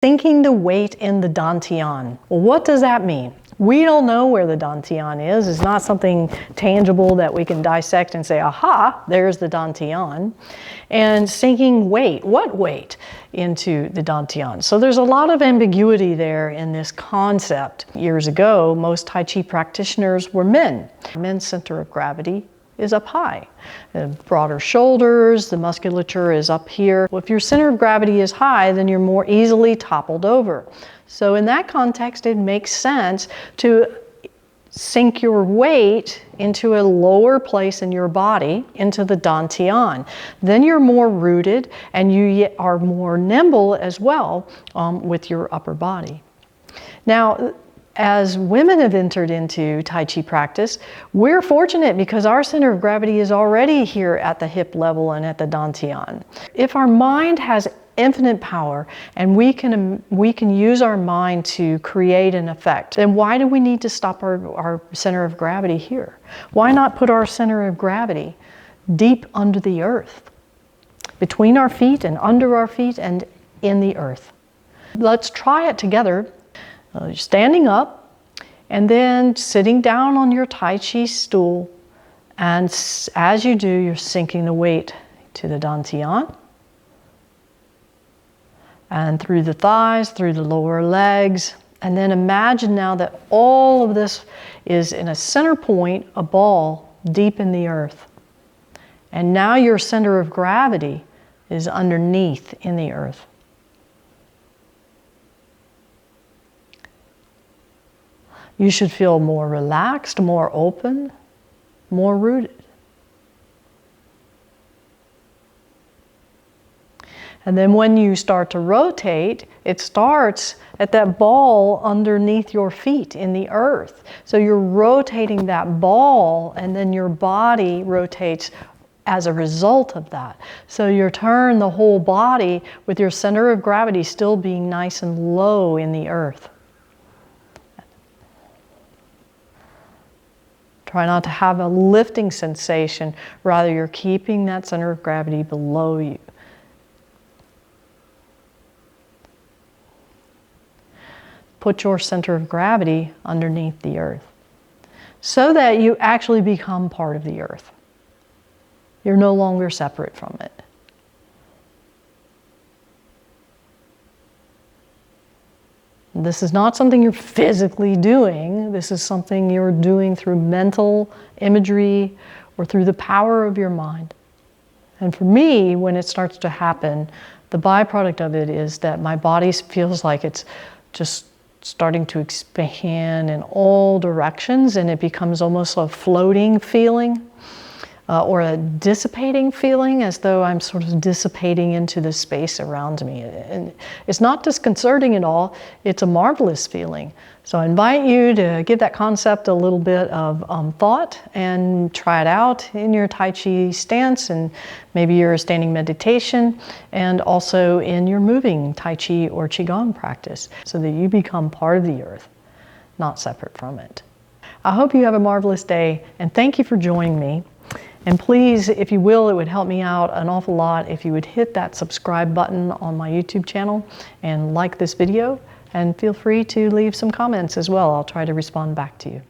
Sinking the weight in the Dan Tian. Well, what does that mean? We don't know where the Dan Tian is. It's not something tangible that we can dissect and say, aha, there's the Dan Tian. And sinking weight, what weight into the Dan Tian? So there's a lot of ambiguity there in this concept. Years ago, most Tai Chi practitioners were men. Men's center of gravity is up high. The broader shoulders, the musculature is up here. Well, if your center of gravity is high, then you're more easily toppled over. So in that context, it makes sense to sink your weight into a lower place in your body, into the Dan Tian. Then you're more rooted and you are more nimble as well with your upper body. Now, as women have entered into Tai Chi practice, we're fortunate because our center of gravity is already here at the hip level and at the Dan Tian. If our mind has infinite power and we can use our mind to create an effect, then why do we need to stop our center of gravity here? Why not put our center of gravity deep under the earth, between our feet and under our feet and in the earth? Let's try it together. Standing up and then sitting down on your Tai Chi stool, and as you do, you're sinking the weight to the Dan Tian and through the thighs, through the lower legs, and then imagine now that all of this is in a center point, a ball deep in the earth, and now your center of gravity is underneath in the earth. You should feel more relaxed, more open, more rooted. And then when you start to rotate, it starts at that ball underneath your feet in the earth. So you're rotating that ball and then your body rotates as a result of that. So you turn the whole body with your center of gravity still being nice and low in the earth. Try not to have a lifting sensation, rather you're keeping that center of gravity below you. Put your center of gravity underneath the earth so that you actually become part of the earth. You're no longer separate from it. This is not something you're physically doing. This is something you're doing through mental imagery or through the power of your mind. And for me, when it starts to happen, the byproduct of it is that my body feels like it's just starting to expand in all directions, and it becomes almost a floating feeling. Or a dissipating feeling, as though I'm sort of dissipating into the space around me. And it's not disconcerting at all, it's a marvelous feeling. So I invite you to give that concept a little bit of thought and try it out in your Tai Chi stance, and maybe your standing meditation, and also in your moving Tai Chi or Qigong practice, so that you become part of the earth, not separate from it. I hope you have a marvelous day, and thank you for joining me. And please, if you will, it would help me out an awful lot if you would hit that subscribe button on my YouTube channel and like this video, and feel free to leave some comments as well. I'll try to respond back to you.